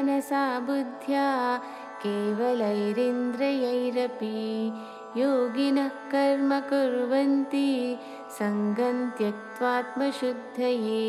मनसा बुद्ध्या केवलैरिन्द्रियैरपि योगिनः कर्म कुर्वन्ति सङ्गं त्यक्त्वात्मशुद्धये.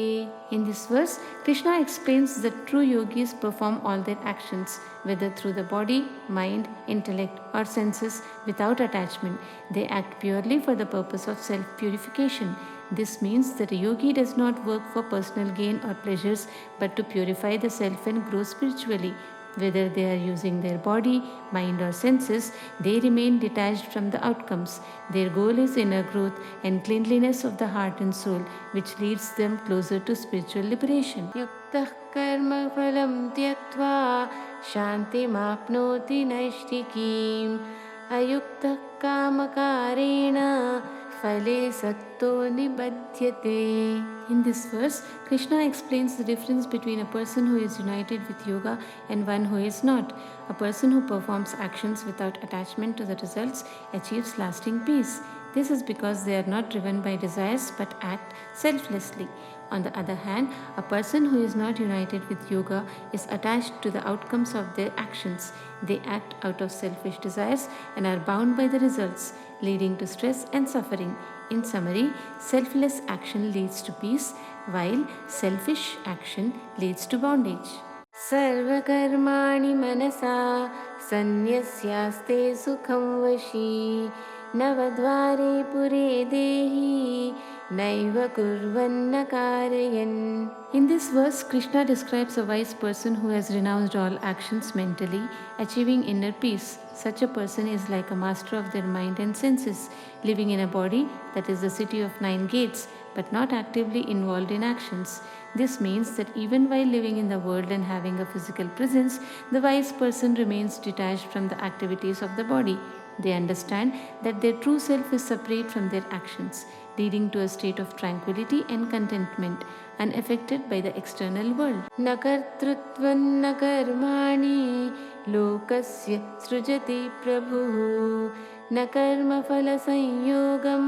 In this verse, Krishna explains that true yogis perform all their actions, whether through the body, mind, intellect, or senses, without attachment. They act purely for the purpose of self-purification. This means that a yogi does not work for personal gain or pleasures, but to purify the self and grow spiritually. Whether they are using their body, mind, or senses, they remain detached from the outcomes. Their goal is inner growth and cleanliness of the heart and soul, which leads them closer to spiritual liberation. Yuktah karma phalam tyaktva shantimapnoti naishtikim ayuktah kamakarena phale sakto nibadhyate. In this verse, Krishna explains the difference between a person who is united with yoga and one who is not. A person who performs actions without attachment to the results achieves lasting peace. This is because they are not driven by desires but act selflessly. On the other hand, a person who is not united with yoga is attached to the outcomes of their actions. They act out of selfish desires and are bound by the results, leading to stress and suffering. In summary, selfless action leads to peace, while selfish action leads to bondage. सर्वकर्माणि मनसा सन्न्यस्यास्ते सुखं वशी नवद्वारे पुरे देहि नैव कुर्वन्न कारयन्. In this verse, Krishna describes a wise person who has renounced all actions mentally, achieving inner peace. Such a person is like a master of their mind and senses, living in a body that is the city of 9 gates, but not actively involved in actions. This means that even while living in the world and having a physical presence, the wise person remains detached from the activities of the body. They understand that their true self is separate from their actions, leading to a state of tranquility and contentment, unaffected by the external world. न कर्तृत्वं न कर्माणि लोकस्य सृजति प्रभुः न कर्मफलसंयोगं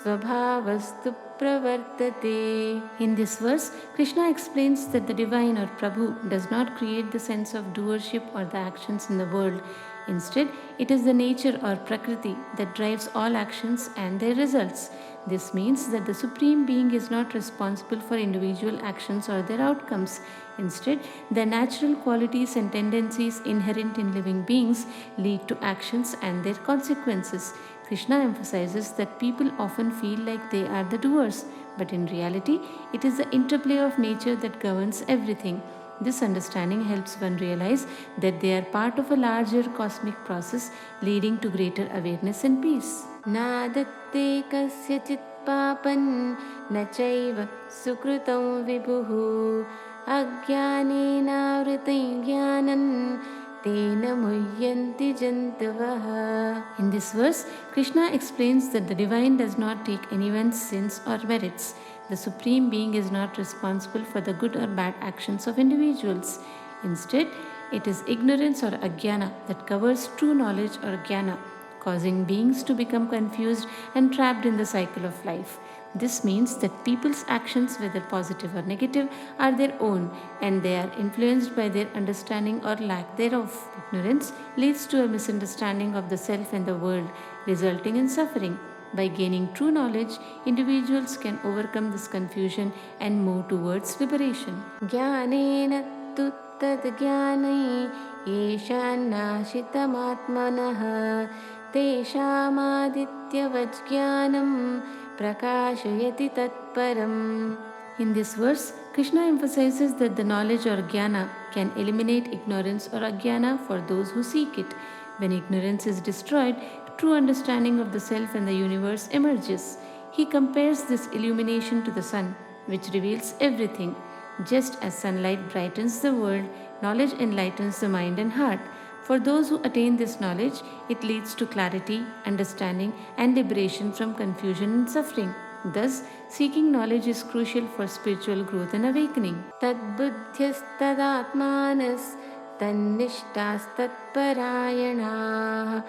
स्वभावस्तु pravartate. In this verse, Krishna explains that the divine or Prabhu does not create the sense of doership or the actions in the world. Instead, it is the nature or Prakriti that drives all actions and their results. This means that the Supreme Being is not responsible for individual actions or their outcomes. Instead, the natural qualities and tendencies inherent in living beings lead to actions and their consequences. Krishna emphasizes that people often feel like they are the doers, but in reality, it is the interplay of nature that governs everything. This understanding helps one realize that they are part of a larger cosmic process leading to greater awareness and peace. Nadatte kasyachit papan na chaiva sukrutam vibhuhu ajnanena vritam jnanan tena muhyanti jantavaha. In this verse, Krishna explains that the divine does not take anyone's sins or merits. The Supreme Being is not responsible for the good or bad actions of individuals. Instead, it is ignorance or ajnana that covers true knowledge or jnana, causing beings to become confused and trapped in the cycle of life. This means that people's actions, whether positive or negative, are their own and they are influenced by their understanding or lack thereof. Ignorance leads to a misunderstanding of the self and the world, resulting in suffering. By gaining true knowledge, individuals can overcome this confusion and move towards liberation. Jnanena tu tad jnanai yeshanashitamatmanah teshamadityavat jnanam prakashayati tatparam. In this verse, Krishna emphasizes that the knowledge or jnana can eliminate ignorance or ajnana for those who seek it. When ignorance is destroyed, true understanding of the self and the universe emerges. He compares this illumination to the sun, which reveals everything. Just as sunlight brightens the world, knowledge enlightens the mind and heart. For those who attain this knowledge, it leads to clarity, understanding, and liberation from confusion and suffering. Thus, seeking knowledge is crucial for spiritual growth and awakening. Tad buddhyastadatmanas tannishtastat parayana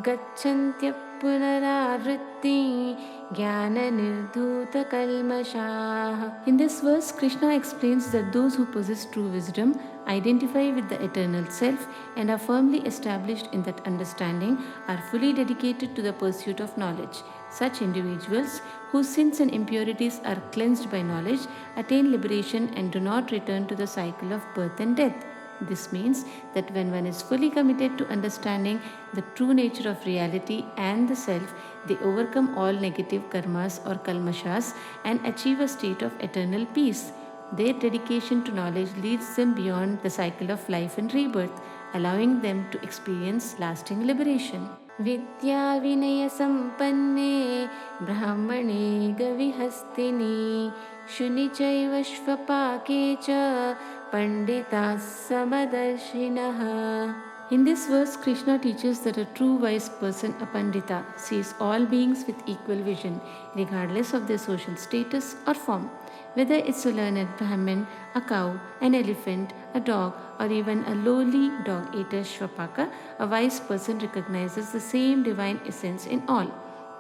gacchantya पुनरावृत्ति ज्ञाननिर्धूतकल्मषाः. In this verse, Krishna explains that those who possess true wisdom, identify with the eternal self, and are firmly established in that understanding are fully dedicated to the pursuit of knowledge. Such individuals, whose sins and impurities are cleansed by knowledge, attain liberation and do not return to the cycle of birth and death. This means that when one is fully committed to understanding the true nature of reality and the self, they overcome all negative karmas or kalmashas and achieve a state of eternal peace. Their dedication to knowledge leads them beyond the cycle of life and rebirth, allowing them to experience lasting liberation. Vidya Vinaya Sampanne Brahmane Gavihastini Shuni Chaiva Shvapake Cha Pandita Samadarshinaha. In this verse, Krishna teaches that a true wise person, a Pandita, sees all beings with equal vision, regardless of their social status or form. Whether it's a learned Brahmin, a cow, an elephant, a dog, or even a lowly dog-eater Shvapaka, a wise person recognizes the same divine essence in all.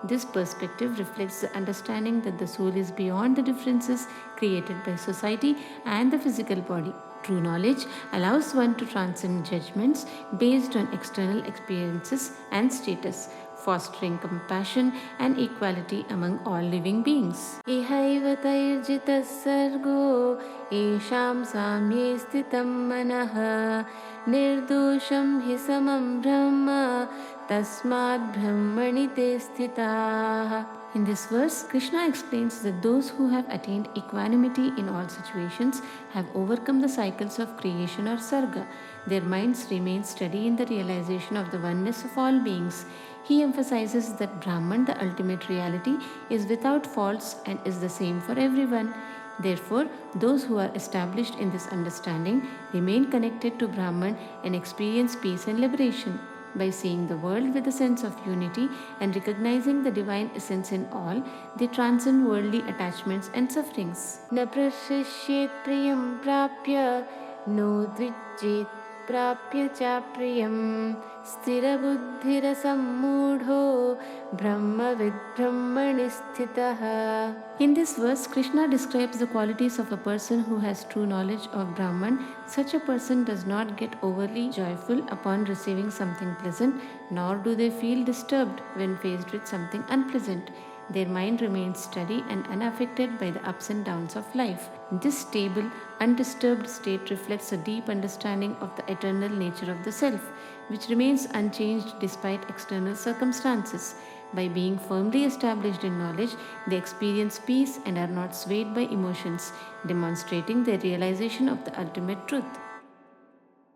This perspective reflects the understanding that the soul is beyond the differences created by society and the physical body. True knowledge allows one to transcend judgments based on external experiences and status, fostering compassion and equality among all living beings. Ihaiva tairjitas sargo esham samye sthitam manaha nirdosham hi samam brahma tasmad brahmani te sthitaha. In this verse, Krishna explains that those who have attained equanimity in all situations have overcome the cycles of creation or sarga. Their minds remain steady in the realization of the oneness of all beings. He emphasizes that Brahman, the ultimate reality, is without faults and is the same for everyone. Therefore, those who are established in this understanding remain connected to Brahman and experience peace and liberation. By seeing the world with a sense of unity and recognizing the divine essence in all, they transcend worldly attachments and sufferings. Na prashishyet priyam prapya no dvijjet prapya cha priyam sthira buddhira sammudho brahmavid brahmani sthitaha. In this verse, Krishna describes the qualities of a person who has true knowledge of Brahman. Such a person does not get overly joyful upon receiving something pleasant, nor do they feel disturbed when faced with something unpleasant. Their mind remains steady and unaffected by the ups and downs of life. This stable, undisturbed state reflects a deep understanding of the eternal nature of the self, which remains unchanged despite external circumstances. By being firmly established in knowledge, they experience peace and are not swayed by emotions, demonstrating their realization of the ultimate truth.